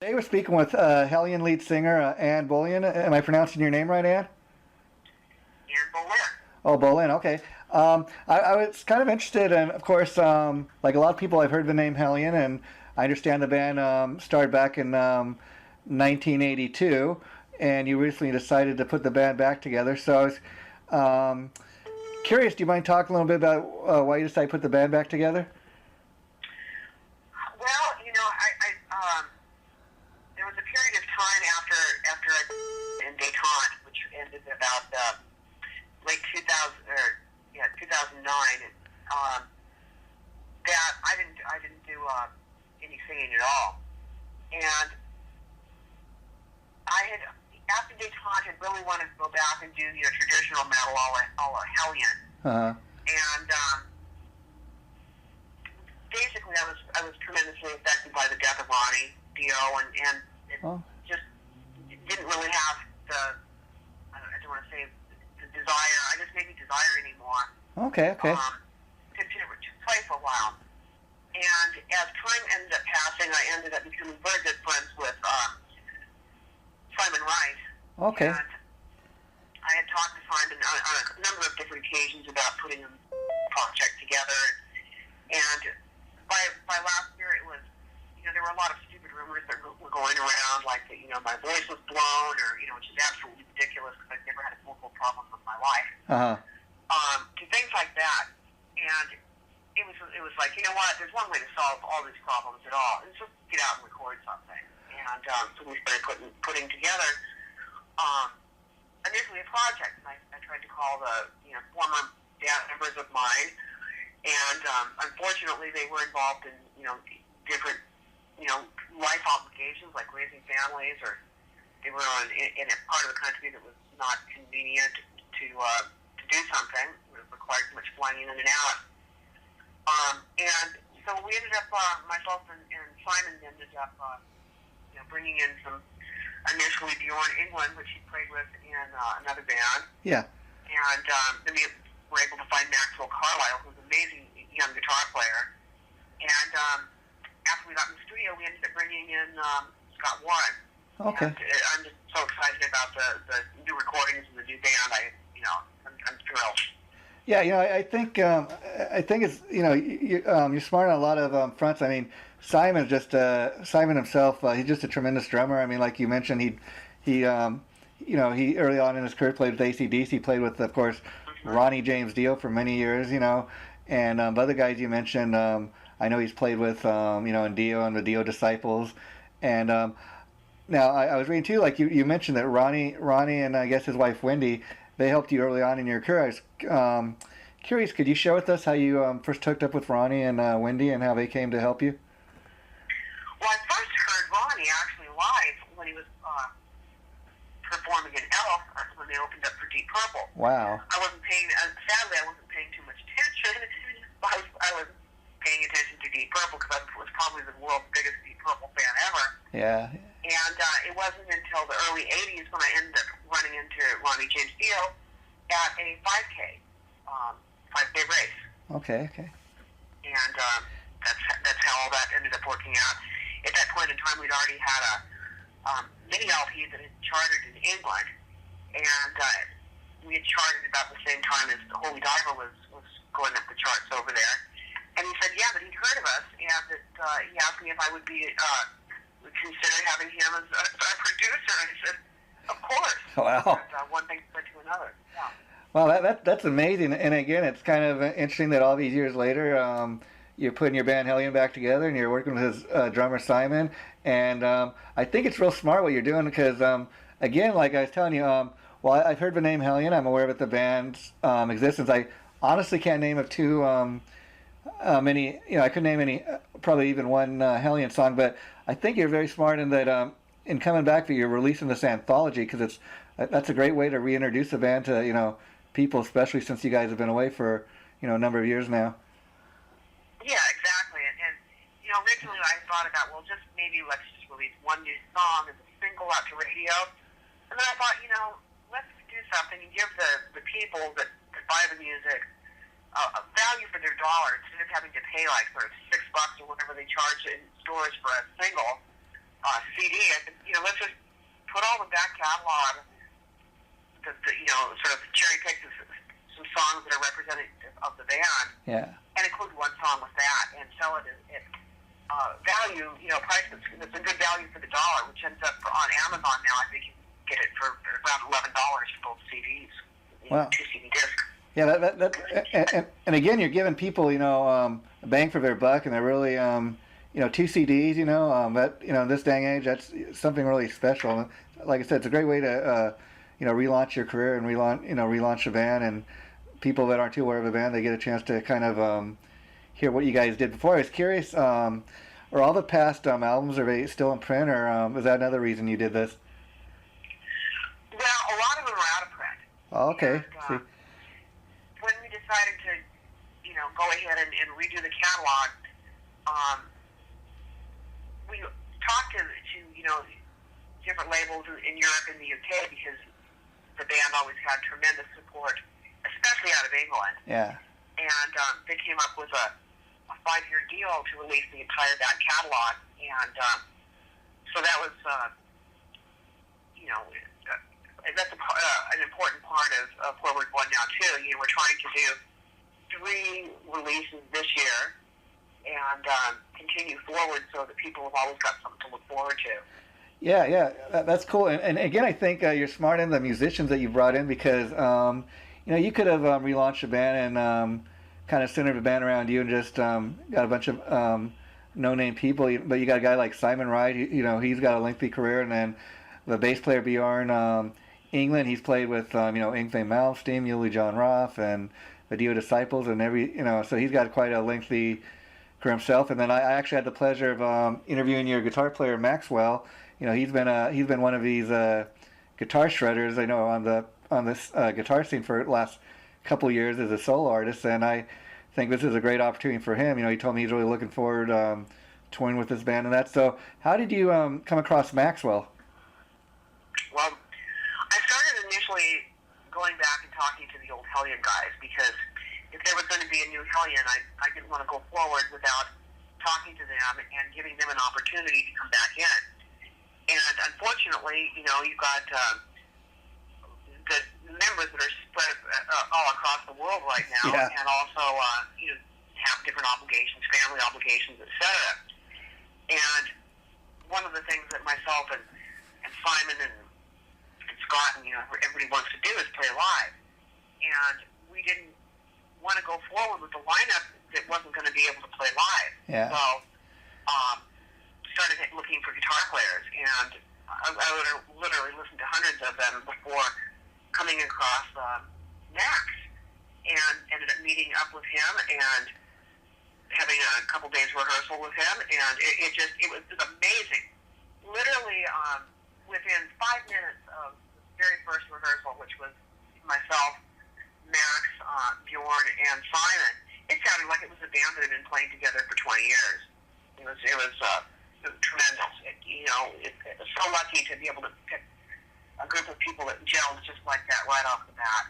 Today we're speaking with Hellion lead singer Ann Boleyn. Am I pronouncing your name right, Ann? Ann Boleyn. Oh, Boleyn. Okay. I was kind of interested, and of course, like a lot of people, I've heard the name Hellion, and I understand the band started back in 1982, and you recently decided to put the band back together. So I was curious. Do you mind talking a little bit about why you decided to put the band back together? Well, there was a period of time after I in Dayton, which ended about late 2000 or 2009. That I didn't do any singing at all, and I had after Dayton had really wanted to go back and do traditional metal, all a Hellion, Uh and basically I was tremendously affected by the death of Ronnie Dio, and it huh. just didn't really have the I don't want to say the desire. I just didn't desire anymore Oh, okay. Okay. to play for a while. And as time ended up passing, I ended up becoming very good friends with Simon Rice, Okay. and I had talked to Simon on a number of different occasions about putting a project together. And by last year, it was there were a lot of stupid rumors that were going around, like that my voice was blown, or which is absolutely ridiculous because I've never had a vocal problem in my life, Uh to things like that. And it was like what? There's one way to solve all these problems at all, and just get out and record something. And so we started putting together initially a project, and I tried to call the former band members of mine, and unfortunately they were involved in different life obligations like raising families, or they were in a part of the country that was not convenient to do something. It required too much flying in and out. And so we ended up, myself and Simon ended up bringing in some, initially Bjorn England, which he played with in another band. Yeah. And then we were able to find Maxwell Carlisle, who's an amazing young guitar player. And after we got in the studio, we ended up bringing in Scott Warren. Okay. And I'm just so excited about the new recordings and the new band. I'm thrilled. Yeah, I think it's you're smart on a lot of fronts. I mean, Simon himself. He's just a tremendous drummer. I mean, like you mentioned, he he early on in his career played with AC/DC, played with, of course, Ronnie James Dio for many years. And other guys you mentioned. I know he's played with in Dio and the Dio Disciples, and now I was reading too, like you mentioned that Ronnie and I guess his wife Wendy, they helped you early on in your career. I was curious, could you share with us how you first hooked up with Ronnie and Wendy and how they came to help you? Well, I first heard Ronnie actually live when he was performing in Elf when they opened up for Deep Purple. Wow. Sadly, I wasn't paying too much attention. I was paying attention to Deep Purple because I was probably the world's biggest Deep Purple fan ever. Yeah. And it wasn't until the early 80s when I ended up running into Ronnie James Dio at a 5K, 5K race. Okay. Okay. And that's how all that ended up working out. At that point in time, we'd already had a mini LP that had charted in England, and we had charted about the same time as the Holy Diver was going up the charts over there. And he said, yeah, that he'd heard of us, and that he asked me if I would would consider having him as a producer. And I said, of course. Wow. And one thing led to another. Yeah. Well, that's amazing. And again, it's kind of interesting that all these years later, you're putting your band Hellion back together, and you're working with his drummer Simon. And I think it's real smart what you're doing because, again, like I was telling you, well, I've heard the name Hellion. I'm aware of the band's existence. I honestly can't name of too many. I couldn't name any, probably even one Hellion song. But I think you're very smart in that in coming back, that you're releasing this anthology because that's a great way to reintroduce the band to people, especially since you guys have been away for a number of years now. Yeah, exactly. And originally I thought about, well, let's just release one new song as a single out to radio. And then I thought, let's do something and give the people that buy the music a value for their dollar instead of having to pay like sort of $6 or whatever they charge in stores for a single. CD. I said, let's just put all the back catalog, sort of cherry pick some songs that are representative of the band, Yeah. and include one song with that, and sell it at value, price that's a good value for the dollar, which ends up on Amazon now. I think you can get it for around $11 for both CDs, Wow. 2 CD discs. Yeah, and again, you're giving people, a bang for their buck, and they're really, 2 CDs, that, in this day and age, that's something really special. Like I said, it's a great way to, relaunch your career and relaunch a band, and people that aren't too aware of a band, they get a chance to kind of hear what you guys did before. I was curious, are all the past albums, are they still in print, or is that another reason you did this? Well, a lot of them are out of print. Oh, okay. And, when we decided to, go ahead and redo the catalog, we talked to different labels in Europe and the UK, because the band always had tremendous support, especially out of England. Yeah. And they came up with a 5-year deal to release the entire back catalog, and so that was, that's an important part of where we're going now too. We're trying to do 3 releases this year and continue forward, so that people have always got something to look forward to. Yeah, that's cool. And again, I think you're smart in the musicians that you brought in, because you could have relaunched a band and kind of centered the band around you and just got a bunch of no-name people. But you got a guy like Simon Wright. He's got a lengthy career, and then the bass player Bjorn England. He's played with Yngwie Malmsteen, Muley John Roth, and the Dio Disciples, and so he's got quite a lengthy career himself. And then I actually had the pleasure of interviewing your guitar player Maxwell. He's been one of these guitar shredders, I know, on this guitar scene for the last couple of years as a solo artist, and I think this is a great opportunity for him. He told me he's really looking forward touring with this band and that. So how did you come across Maxwell? Well, I started initially going back and talking to the old Hellion guys, because if there was going to be a new Hellion, I didn't want to go forward without talking to them and giving them an opportunity to come back in. And unfortunately, you've got the members that are spread all across the world right now, yeah. and also have different obligations, family obligations, etc. And one of the things that myself and Simon and Scott and everybody wants to do is play live, and we didn't want to go forward with the lineup that wasn't going to be able to play live. Yeah. So started looking for guitar players, and I would literally listen to hundreds of them before coming across Max, and ended up meeting up with him and having a couple days rehearsal with him, and it was amazing. Literally, within 5 minutes of the very first rehearsal, which was myself, Max, Bjorn, and Simon, it sounded like it was a band that had been playing together for 20 years. It was tremendous. So lucky to be able to pick a group of people that gelled just like that right off the bat.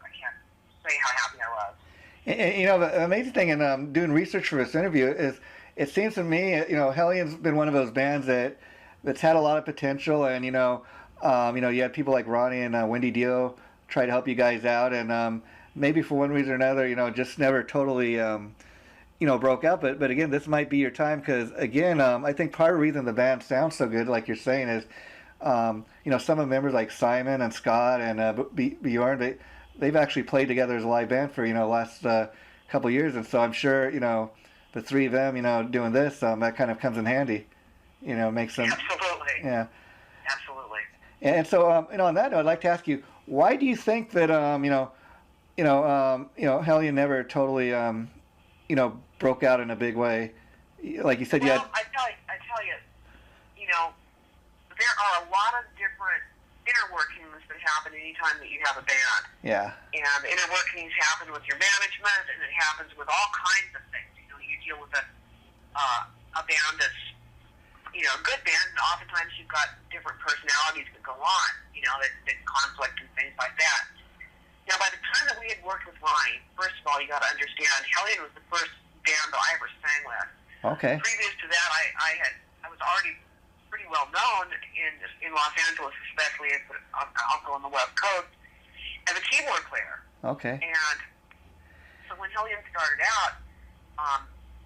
I can't say how happy I was. And, the amazing thing in doing research for this interview is, it seems to me, Hellion's been one of those bands that's had a lot of potential, and you had people like Ronnie and Wendy Dio try to help you guys out, and maybe for one reason or another, just never totally broke out. But again, this might be your time, because again, I think part of the reason the band sounds so good, like you're saying, is some of the members like Simon and Scott and Bjorn, they've actually played together as a live band for the last couple of years, and so I'm sure the 3 of them doing this, that kind of comes in handy. Makes them. Absolutely. Yeah. Absolutely. And so on that note, I'd like to ask you, why do you think that Hellion never totally broke out in a big way? Like you said, you had. I tell you, there are a lot of different inner workings that happen anytime that you have a band. Yeah. And the inner workings happen with your management, and it happens with all kinds of things. You deal with a band that's, a good band, and oftentimes you've got different personalities that go on, that conflict and things like that. Now, by the time that we had worked with Ronnie, first of all, you got to understand, Hellion was the first band that I ever sang with. Okay. Previous to that, I was already pretty well known in Los Angeles, especially also on the West Coast, as a keyboard player. Okay. And so when Hellion started out,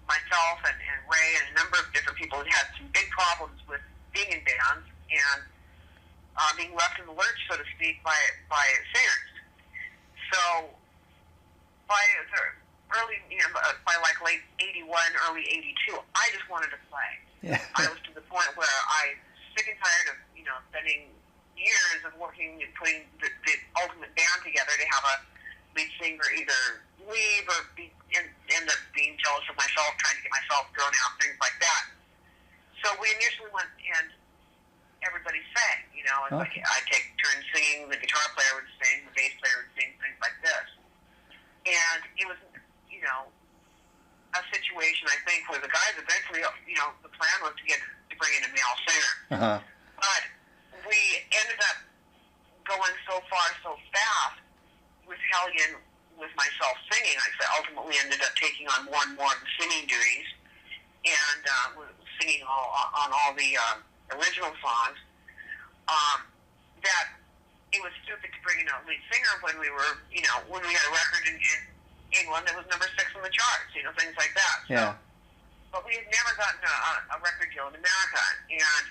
myself and Ray and a number of different people had some big problems with being in bands and being left in the lurch, so to speak, by singers. So by the early, by like late '81, early '82, I just wanted to play. Yeah. I was to the point where I was sick and tired of spending years of working and putting the ultimate band together to have a lead singer either leave or end up being jealous of myself, trying to get myself thrown out, things like that. So we initially went and everybody sang, and Okay. I'd take turns singing, the guitar player would sing, the bass player would sing, things like this. And it was, a situation, I think, where the guys eventually, the plan was to bring in a male singer. Uh-huh. But we ended up going so far so fast with Hellion, with myself singing. I ultimately ended up taking on more and more of the singing duties and singing on all the original songs. That it was stupid to bring in a lead singer when we were, when we had a record in England that was number 6 on the charts, things like that. So, Yeah. but we had never gotten a record deal in America. And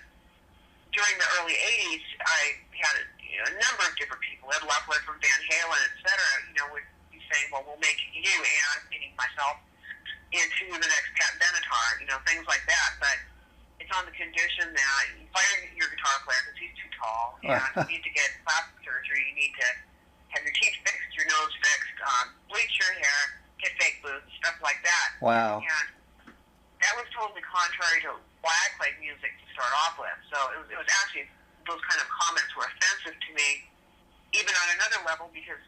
during the early '80s, I had a number of different people, Ed Loeffler from Van Halen, et cetera, would be saying, well, we'll make you, and meaning myself, into the next Pat Benatar, things like that. But it's on the condition that you fire your guitar player because he's too tall, and you need to get plastic surgery, you need to have your teeth fixed, your nose fixed, bleach your hair, get fake boobs, stuff like that. Wow. And that was totally contrary to why I played music to start off with. So it was actually, those kind of comments were offensive to me, even on another level, because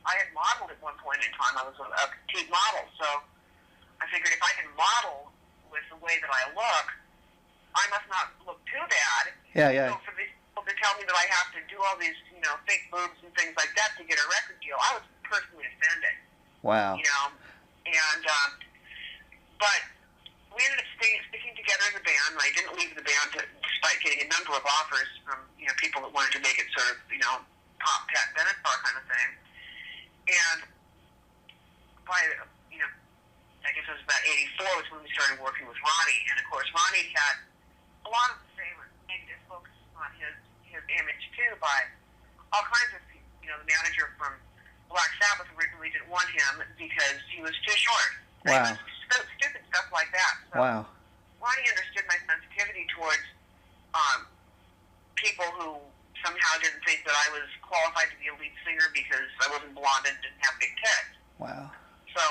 I had modeled at one point in time. I was a petite model, so I figured if I can model with the way that I look, I must not look too bad. Yeah, yeah. So for these people to tell me that I have to do all these, fake boobs and things like that to get a record deal, I was personally offended. Wow. And but we ended up sticking together as a band. I didn't leave the band despite getting a number of offers from people that wanted to make it sort of pop Pat Benatar kind of thing. And by I guess it was about '84 was when we started working with Ronnie, and of course Ronnie had a lot of the same negative focus on his image too by all kinds of people. The manager from Black Sabbath originally didn't want him because he was too short. Wow. Stupid stuff like that. So Wow. Ronnie understood my sensitivity towards people who somehow didn't think that I was qualified to be a lead singer because I wasn't blonde and didn't have big tits. Wow. So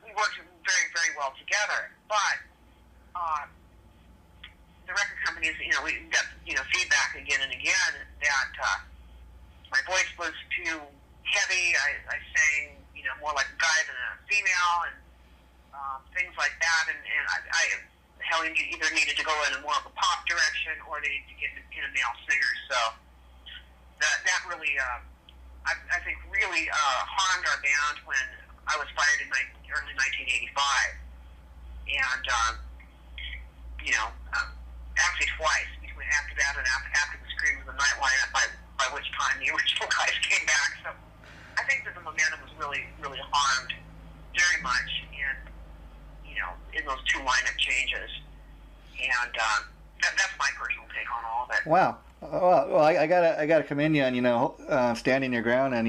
we worked very, very well together. But the record companies, we got feedback again and again that my voice was too heavy. I sang more like a guy than a female, and things like that. And Hellion either needed to go in a more of a pop direction, or they needed to get in a male singer. So that really, I think, really harmed our band when I was fired in early 1985, and actually twice, between after that and after the Scream of the Night lineup, by which time the original guys came back. So I think that the momentum was really, really harmed very much in those 2 lineup changes, and that's my personal take on all of it. Wow. Well, I gotta commend you on standing your ground and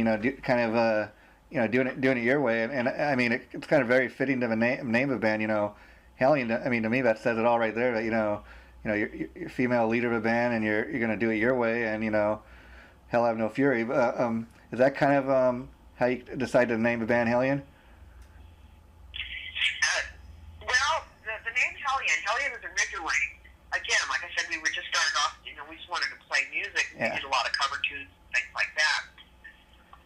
doing it your way, and I mean it's kind of very fitting of a name of a band. Hellion. I mean, to me that says it all right there. That you're a female leader of a band, and you're gonna do it your way, and hell have no fury. Is that kind of how you decided to name the band Hellion? Well, the name Hellion was originally, again, like I said, we were just starting off. We just wanted to play music. Yeah. We did a lot of cover tunes, things like that.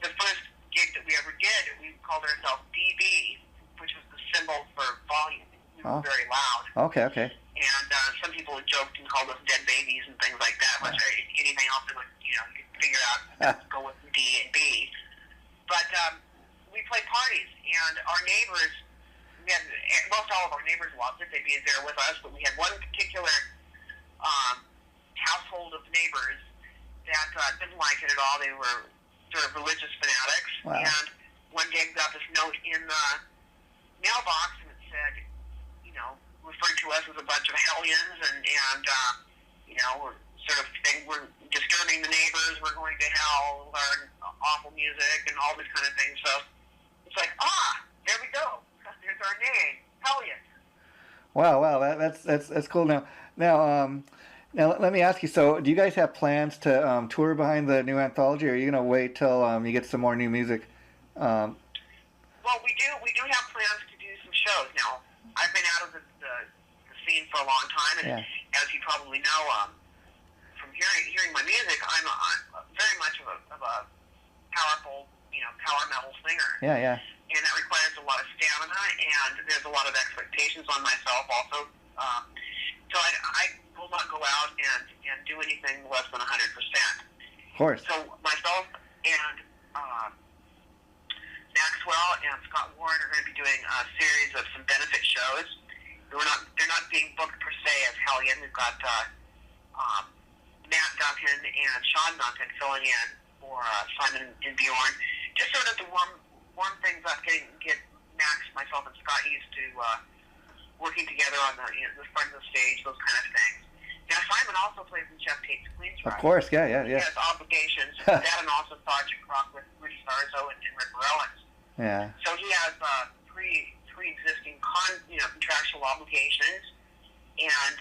The first gig that we ever did, we called ourselves DB, which was the symbol for volume. We were very loud. Okay. And some people had joked and called us dead babies and things like that. Which anything else that would, you figure out, go with D and B. But we played parties, and our neighbors, most all of our neighbors loved it. They'd be there with us, but we had one particular that didn't like it at all. They were sort of religious fanatics. Wow. And one day we got this note in the mailbox, and it said, referred to us as a bunch of Hellions, and we're sort of saying we're disturbing the neighbors, we're going to hell, learn awful music, and all this kind of thing. So it's like, there we go. There's our name, Hellion. Wow, that's cool. Now let me ask you. So, do you guys have plans to tour behind the new anthology, or are you gonna wait till you get some more new music? Well, we do have plans to do some shows. Now, I've been out of the scene for a long time, and as you probably know, from hearing my music, I'm very much of a powerful, power metal singer. Yeah. And that requires a lot of stamina, and there's a lot of expectations on myself also. So I will not go out and do anything less than 100%. Of course. So myself and Maxwell and Scott Warren are going to be doing a series of some benefit shows. They're not being booked per se as Hellion. We've got Matt Duncan and Sean Duncan filling in for Simon and Bjorn, just sort of to warm things up, get Max, myself, and Scott used to working together on the front of the stage, those kind of things. Now, Simon also plays in Jeff Tate's Queensrÿche. Of course, yeah. He has obligations. That and also Project Rock with Rudy Sarzo and Rick Rollins. Yeah. So he has pre-existing contractual obligations, and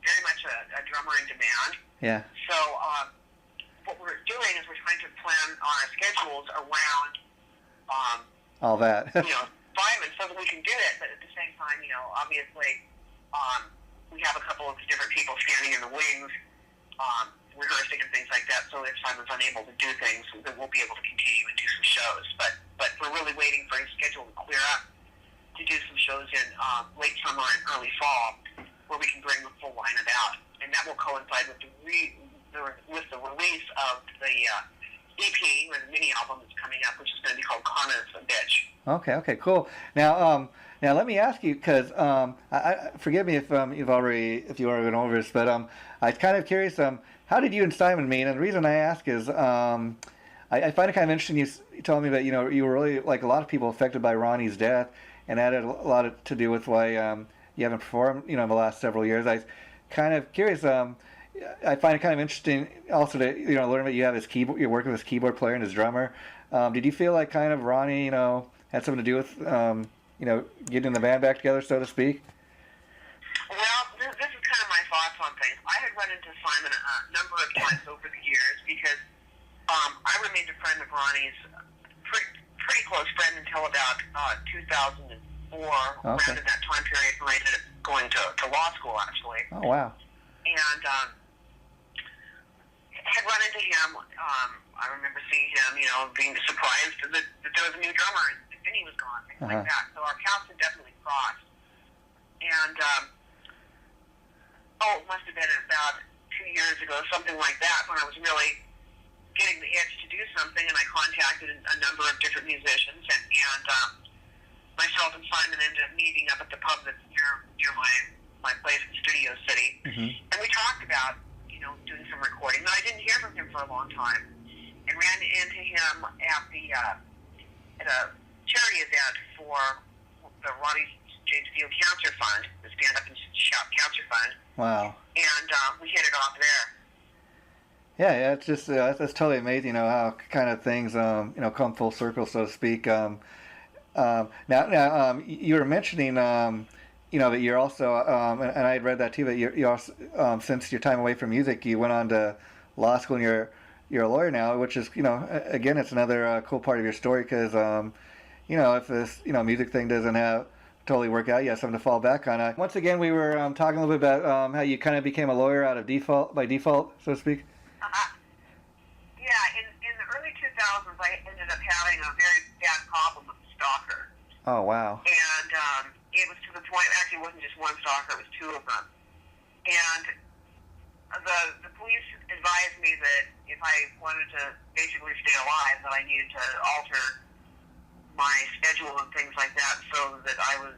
very much a drummer in demand. Yeah. So what we're doing is we're trying to plan our schedules around all that. Simon, so that we can do it, but at the same time, obviously, we have a couple of different people standing in the wings, rehearsing and things like that. So if Simon's unable to do things, then we'll be able to continue and do some shows. But we're really waiting for his schedule to clear up to do some shows in late summer and early fall, where we can bring the full lineup out, and that will coincide with the release of the EP or the mini album that's coming up, which is going to be called Connor's a Bitch. Okay, cool. Now let me ask you, because I forgive me if you already went over this, but I was kind of curious. How did you and Simon meet? And the reason I ask is I find it kind of interesting. You told me that you were really, like a lot of people, affected by Ronnie's death, and that had a lot to do with why you haven't performed in the last several years. I was kind of curious. I find it kind of interesting also to learn that you have his keyboard. You're working with his keyboard player and his drummer. Did you feel like kind of Ronnie had something to do with getting the band back together, so to speak? Well, this is kind of my thoughts on things. I had run into Simon a number of times over the years because I remained a friend of Ronnie's, pretty close friend until about 2004. Around in that time period, when I ended up going to law school, actually. Oh, wow. And had run into him. I remember seeing him, being surprised that there was a new drummer and Vinny was gone, things like that. So our paths had definitely crossed. And it must have been about 2 years ago, something like that, when I was really getting the itch to do something, and I contacted a number of different musicians, and myself and Simon ended up meeting up at the pub that's near my place in Studio City, and we talked about doing some recording. Now, I didn't hear from him for a long time, and ran into him at a charity event for the Ronnie James Dio Cancer Fund, the Stand Up and Shout Cancer Fund. Wow. And we hit it off there. Yeah, it's just that's totally amazing. How kind of things come full circle, so to speak. Now, you were mentioning that you're also and I had read that too. But you also since your time away from music, you went on to law school, and you're a lawyer now, which is again, it's another cool part of your story, because if this music thing doesn't totally work out, you have something to fall back on. Once again, we were talking a little bit about how you kind of became a lawyer by default, so to speak. Yeah, in the early 2000s, I ended up having a very bad problem with a stalker. Oh, wow. And it was to the point, actually it wasn't just one stalker, it was two of them. And the police advised me that if I wanted to basically stay alive, that I needed to alter my schedule and things like that, so that I was,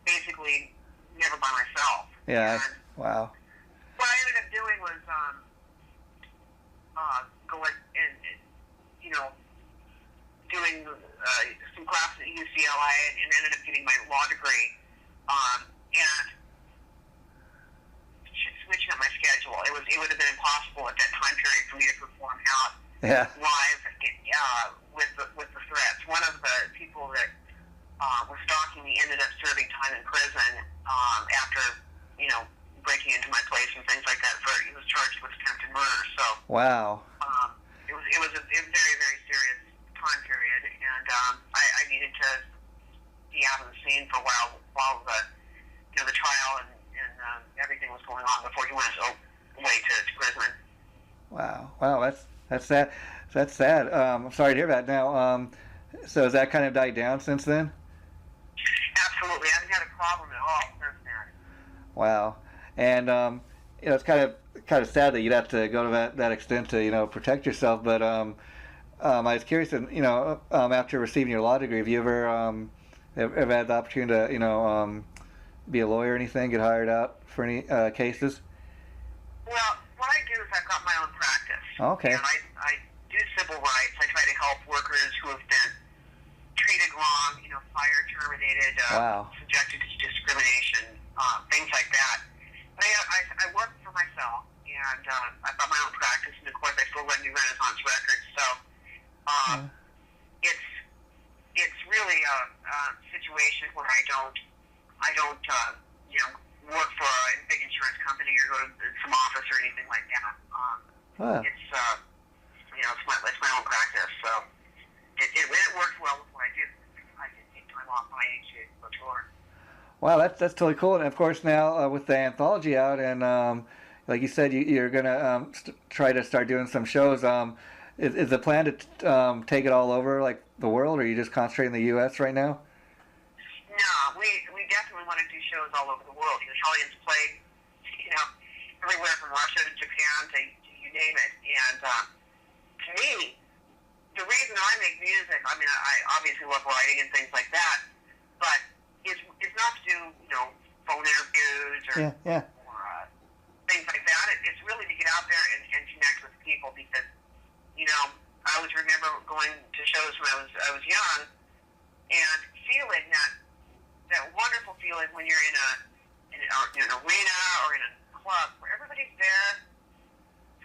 basically never by myself. Yeah, and wow. what I ended up doing was going and doing some classes at UCLA and ended up getting my law degree. And switching up my schedule, it would have been impossible at that time period for me to perform out live with the threats. One of the people that was stalking me ended up serving time in prison after breaking into my place and things like that. He was charged with attempted murder. So wow. It was a very, very serious time period, and I needed to be out of the scene for a while the trial and everything was going on before he went away to prison. Wow, that's sad. That's sad. I'm sorry to hear that. Now, so has that kind of died down since then? Absolutely, I haven't had a problem at all since then. Wow, and it's kind of sad that you'd have to go to that extent to protect yourself. But I was curious, and after receiving your law degree, have you ever had the opportunity to be a lawyer or anything, get hired out for any cases? Well, what I do is I've got my own practice. Okay. And I do civil rights. I try to help workers who have been treated wrong, fired, terminated, subjected to discrimination, things like that. But I work for myself, and I've got my own practice, and of course I still run New Renaissance Records. So it's really a situation where I don't work for a big insurance company or go to some office or anything like that. It's my own practice, so it works well with what I do. I can take time off when I need to go tour. Wow, that's totally cool. And of course now with the anthology out, and like you said, you're gonna try to start doing some shows. Is the plan to take it all over like the world, or are you just concentrating in the U.S. right now? No, we definitely want to do shows all over the world. Hellion's played, everywhere from Russia to Japan to you name it. And to me, the reason I make music, I mean, I obviously love writing and things like that, but it's not to do, phone interviews or things like that. It's really to get out there and connect with people because, I always remember going to shows when I was young and feeling that wonderful feeling when you're in an arena or in a club where everybody's there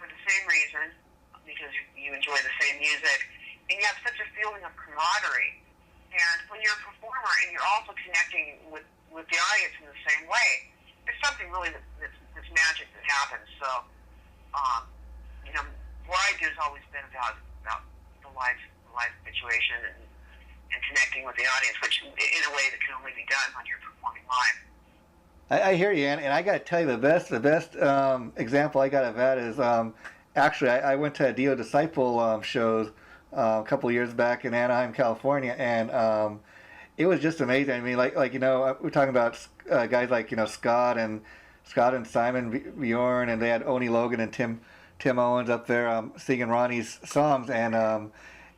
for the same reason because you enjoy the same music and you have such a feeling of camaraderie. And when you're a performer and you're also connecting with the audience in the same way, there's something really that's magic that happens. So, what I do has always been about the live situation and connecting with the audience, which in a way that can only be done when you're performing live. I hear you, and I got to tell you, the best example I got of that is actually I went to a Dio Disciple shows a couple years back in Anaheim, California, and it was just amazing. I mean, like we're talking about guys like Scott and Simon Bjorn, and they had Oni Logan and Tim Owens up there singing Ronnie's songs, and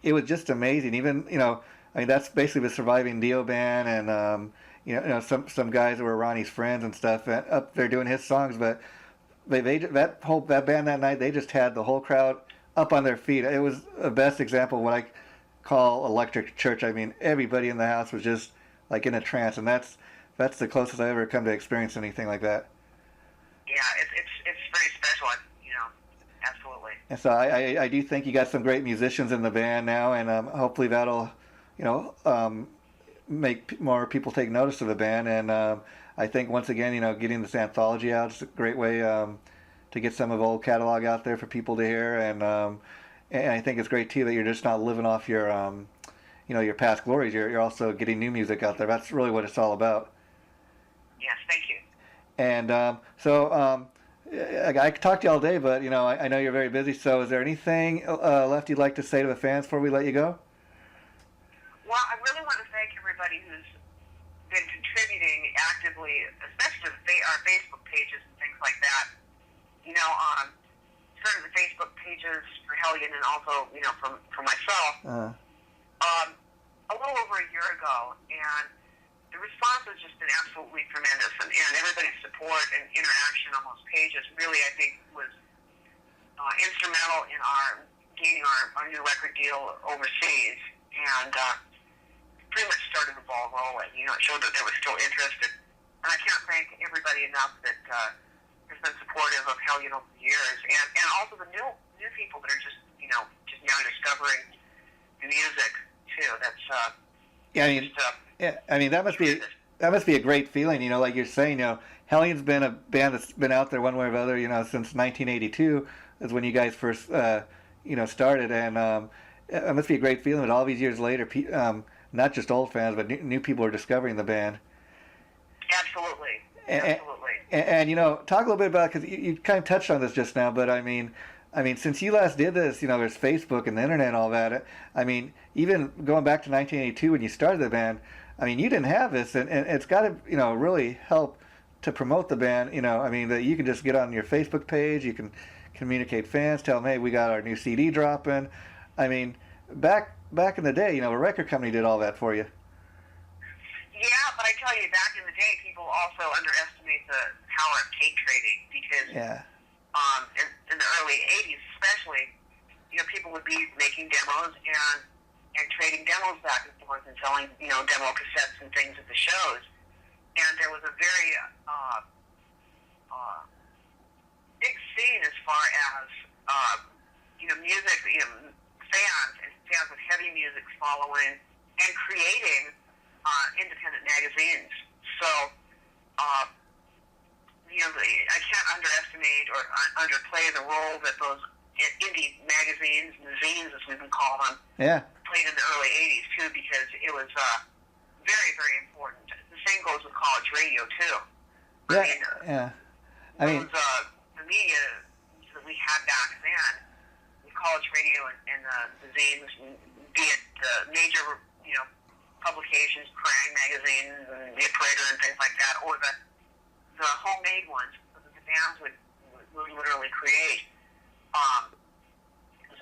it was just amazing. Even I mean, that's basically the surviving Dio band, and some guys that were Ronnie's friends and stuff up there doing his songs. But that band that night, they just had the whole crowd up on their feet. It was the best example of what I call electric church. I mean, everybody in the house was just like in a trance, and that's the closest I ever come to experience anything like that. Yeah, it's very special. Absolutely. And so I do think you got some great musicians in the band now, and hopefully that'll make more people take notice of the band. And I think once again, getting this anthology out is a great way to get some of the old catalog out there for people to hear. And I think it's great too that you're just not living off your your past glories. You're also getting new music out there. That's really what it's all about. Yes, thank you. And I could talk to you all day, but I know you're very busy. So, is there anything left you'd like to say to the fans before we let you go? Well, I really want to thank everybody who's been contributing actively, especially to our Facebook pages and things like that. Certain Facebook pages for Hellion and also for myself. A little over a year ago, and the response has just been absolutely tremendous, and everybody's support and interaction on those pages really, I think, was instrumental in our gaining our new record deal overseas, and pretty much started the ball rolling. You know, it showed that there was still interest, and I can't thank everybody enough that has been supportive of Hellion over the years, and also the new people that are just just now discovering the music too. That's yeah. I mean, yeah. I mean, that must be a great feeling. You know, like you're saying, Hellion's been a band that's been out there one way or the other. You know, since 1982 is when you guys first started, and it must be a great feeling that all these years later, not just old fans, but new people are discovering the band. Absolutely. And talk a little bit about, because you kind of touched on this just now, but I mean, since you last did this, there's Facebook and the internet and all that. I mean, even going back to 1982 when you started the band, I mean, you didn't have this, and it's got to, really help to promote the band. I mean, that you can just get on your Facebook page, you can communicate fans, tell them, hey, we got our new CD dropping. I mean, back in the day, a record company did all that for you. Yeah, but I tell you, back in the day, people also underestimate the power of tape trading, because in the early 80s especially, people would be making demos and trading demos back and forth and selling, demo cassettes and things at the shows. And there was a very big scene as far as, music, fans of heavy music following and creating independent magazines. So, I can't underestimate or underplay the role that those indie magazines and zines, as we would call them, played in the early 80s, too, because it was very, very important. The same goes with college radio, too. The media that we had back then, with college radio and the zines, be it major, publications, Kerrang! Magazine, and the Operator, and things like that, or the homemade ones that the bands would literally create.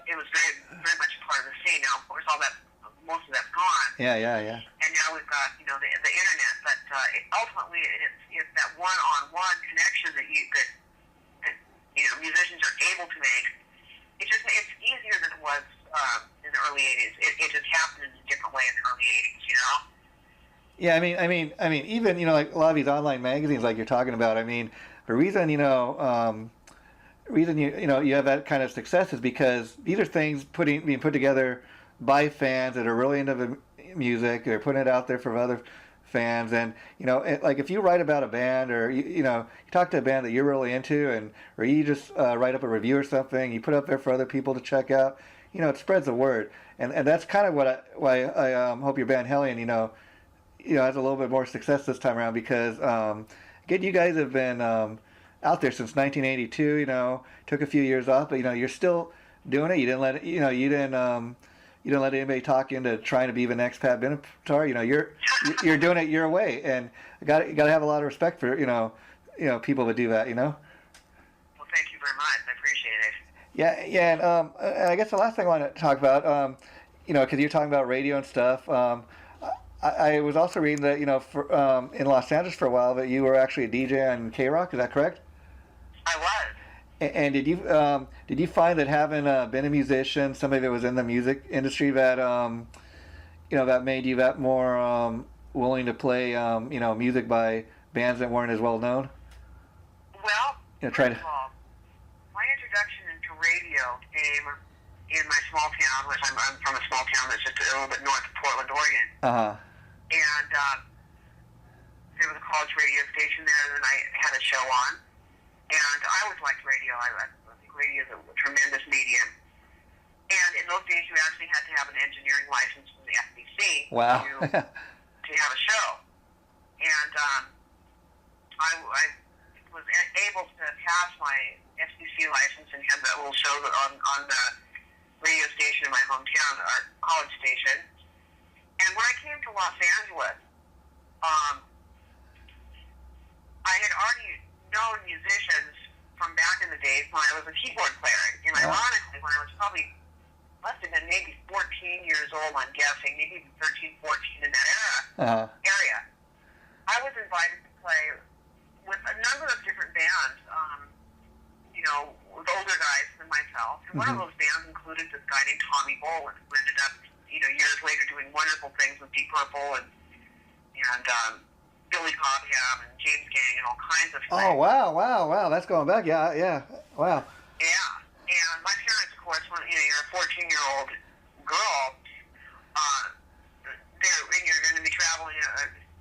It was very, very much a part of the scene. Now, of course, most of that's gone. Yeah. And now we've got, the internet. But ultimately, it's that one-on-one connection that musicians are able to make. It's easier than it was in the early 80s. It just happened in a different way in the early 80s, Yeah, I mean, even like a lot of these online magazines, like you're talking about. I mean, the reason you have that kind of success is because these are things being put together by fans that are really into the music. They're putting it out there for other fans, and like if you write about a band, or you talk to a band that you're really into, or you just write up a review or something, you put it up there for other people to check out. It spreads the word, and that's kind of why I hope your band Hellion, has a little bit more success this time around, because again, you guys have been out there since 1982. Took a few years off, but you're still doing it. You didn't let it, you didn't let anybody talk you into trying to be the next Pat Benatar. You're doing it your way, and you got to have a lot of respect for people that do that. Well, thank you very much. I appreciate it. Yeah, and I guess the last thing I want to talk about, because you're talking about radio and stuff. I was also reading that in Los Angeles for a while that you were actually a DJ on K-Rock. Is that correct? I was. And did you find that having been a musician, somebody that was in the music industry, that that made you that more willing to play music by bands that weren't as well known? Well, first of all, my introduction into radio came in my small town, which I'm from a small town that's just a little bit north of Portland, Oregon. And there was a college radio station there, and I had a show on. And I always liked radio. I think radio is a tremendous medium. And in those days, you actually had to have an engineering license from the FCC wow. to have a show. And I was able to pass my FCC license and have that little show on the radio station in my hometown, our college station. And when I came to Los Angeles, I had already known musicians from back in the days when I was a keyboard player. And ironically, when I was probably, must have been maybe 14 years old, I'm guessing, maybe even 13, 14 in that area, I was invited to play with a number of different bands, with older guys than myself. one of those bands included this guy named Tommy Boleyn, who ended up, years later doing wonderful things with Deep Purple and Billy Cobham and James Gang and all kinds of things. Oh, wow. That's going back. Yeah. Wow. Yeah. And my parents, of course, when you're a 14-year-old girl, you're going to be traveling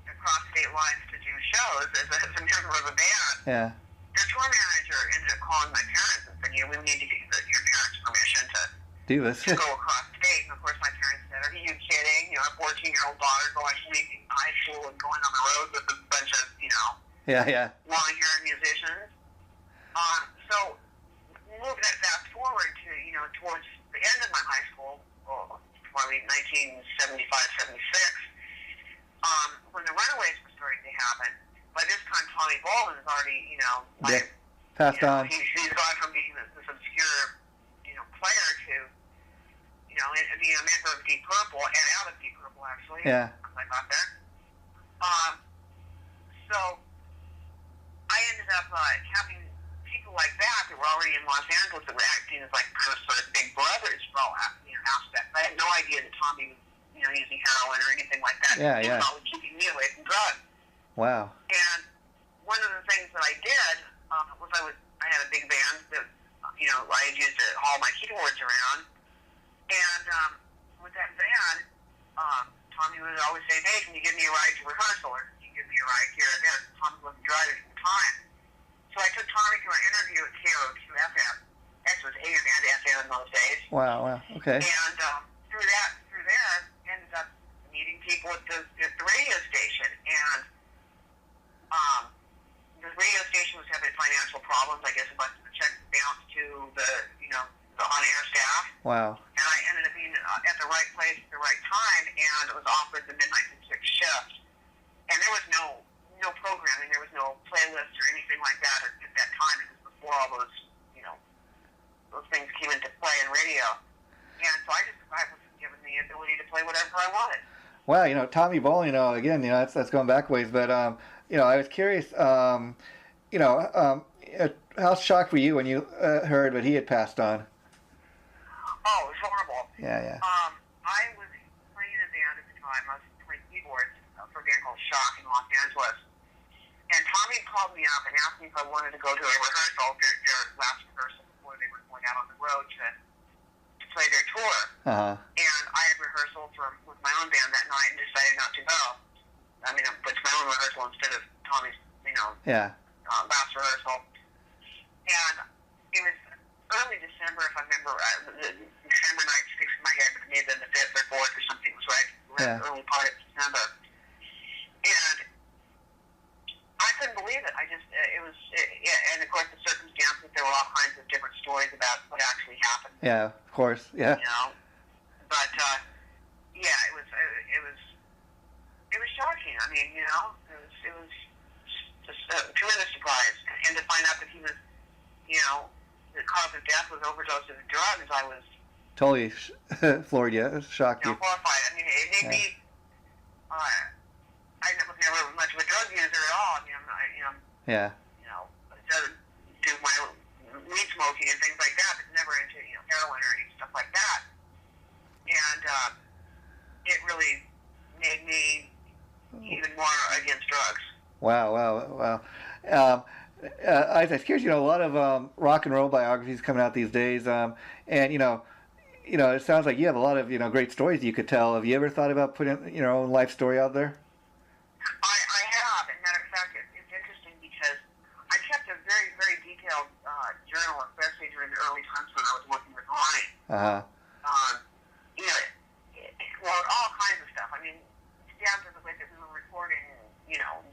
across state lines to do shows as a member of a band. Yeah. The tour manager ended up calling my parents and said, we need to get your parents' permission to Do this. to go across state. And of course, my parents said, "Are you kidding? A 14-year-old daughter going leaving high school and going on the road with a bunch of Yeah. long-haired musicians." So moving that fast forward to towards the end of my high school, probably 1975, 76, when the Runaways were starting to happen. By this time, Tommy Boleyn is already Passed on. He's gone from being this obscure player to being a member of Deep Purple and out of Deep Purple actually. Yeah. Once I got there. So I ended up having people like that who were already in Los Angeles that were acting as like kind of sort of big brothers for all aspects. I had no idea that Tommy was using heroin or anything like that. Yeah. He was always keeping me away from drugs. Wow. And one of the things that I did was I had a big band that I had used to haul my keyboards around, and with that band, Tommy would always say, "Hey, can you give me a ride to rehearsal, or can you give me a ride here and there?" Tommy wasn't driving at the time, so I took Tommy to an interview at KROQ FM. Actually, it was AM and FM in those days. Wow. Okay. And through there, ended up meeting people at the radio station, and the radio station was having financial problems. I guess a bunch of the checks bounced to the on-air staff. Wow. And I ended up being at the right place at the right time, and it was offered the midnight to 6 shift. And there was no programming, there was no playlist or anything like that at that time. It was before all those those things came into play in radio. And so I was given the ability to play whatever I wanted. Wow, Tommy Boleyn, again, that's going back ways, but I was curious, how shocked were you when you heard that he had passed on? Oh, it was horrible. Yeah. I was playing in a band at the time. I was playing keyboards for a band called Shock in Los Angeles. And Tommy called me up and asked me if I wanted to go to a rehearsal, their last rehearsal before they were going out on the road to play their tour. Uh-huh. And I had rehearsal with my own band that night and decided not to go. I mean, but it's my own rehearsal instead of Tommy's, last rehearsal. And it was early December, if I remember. December night sticks in my head, but it may have been the 5th or 4th or something. It was right early part of December. And I couldn't believe it. And of course the circumstances, there were all kinds of different stories about what actually happened. Yeah, of course, yeah. But it was shocking. I mean, it was just a tremendous surprise. And to find out that he was, the cause of death was overdose of drugs, I was totally floored you, shocked you. Horrified. I mean, it made me. I was never much of a drug user at all. I mean, Yeah. Do my weed smoking and things like that, but never into heroin or any stuff like that. And it really made me even more against drugs. Wow. I was curious, a lot of rock and roll biographies coming out these days, and it sounds like you have a lot of great stories you could tell. Have you ever thought about putting your own life story out there? I have. As a matter of fact, it's interesting because I kept a very, very detailed journal, especially during the early times when I was working with Ronnie. Uh-huh. All kinds of stuff. I mean, down to the way that we were recording,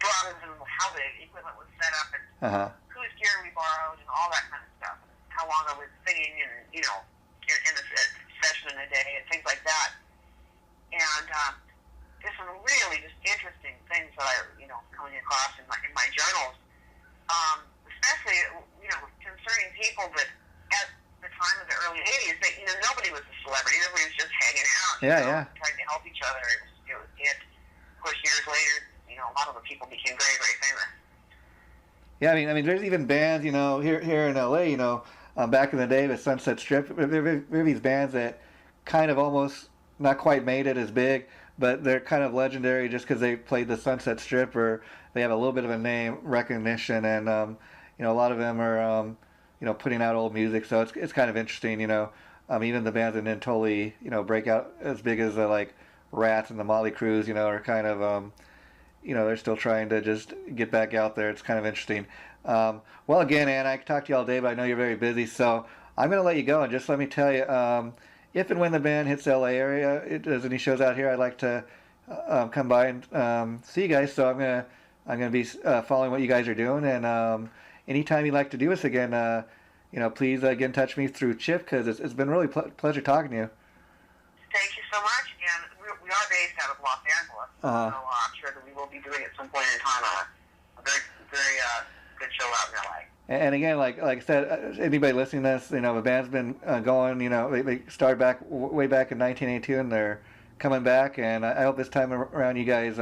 drums and how the equipment was set up and whose gear we borrowed and all that kind of stuff. And how long I was singing and, in a session in a day and things like that. And there's some really just interesting things that I, coming across in my journals, especially, concerning people that at the time of the early 80s, that, nobody was a celebrity. Everybody was just hanging out, trying to help each other. Of course, years later, a lot of the people became very, very famous. Yeah, I mean, there's even bands, here in LA, back in the day with Sunset Strip. There were these bands that kind of almost not quite made it as big, but they're kind of legendary just because they played the Sunset Strip, or they have a little bit of a name recognition, and a lot of them are putting out old music, so it's kind of interesting. Even the bands that didn't totally break out as big as like Rats and the Motley Crues, are kind of they're still trying to just get back out there. It's kind of interesting. Well, again, Ann, I could talk to you all day, but I know you're very busy, so I'm going to let you go. And just let me tell you, if and when the band hits the LA area, it does any shows out here, I'd like to come by and see you guys. So I'm gonna be following what you guys are doing, and anytime you'd like to do this again, please get in touch with me through Chip, because it's been really pleasure talking to you. Thank you so much. And we are based out of Los Angeles, so I'm sure that we will be doing at some point in time a very, very good show out in LA. And again, like I said, anybody listening to this, the band's been going. They started way back in 1982, and they're coming back. And I hope this time around, you guys,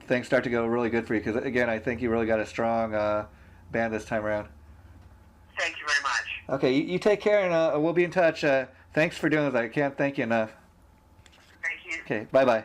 things start to go really good for you. Because again, I think you really got a strong band this time around. Thank you very much. Okay, you take care, and we'll be in touch. Thanks for doing this. I can't thank you enough. Thank you. Okay, bye-bye.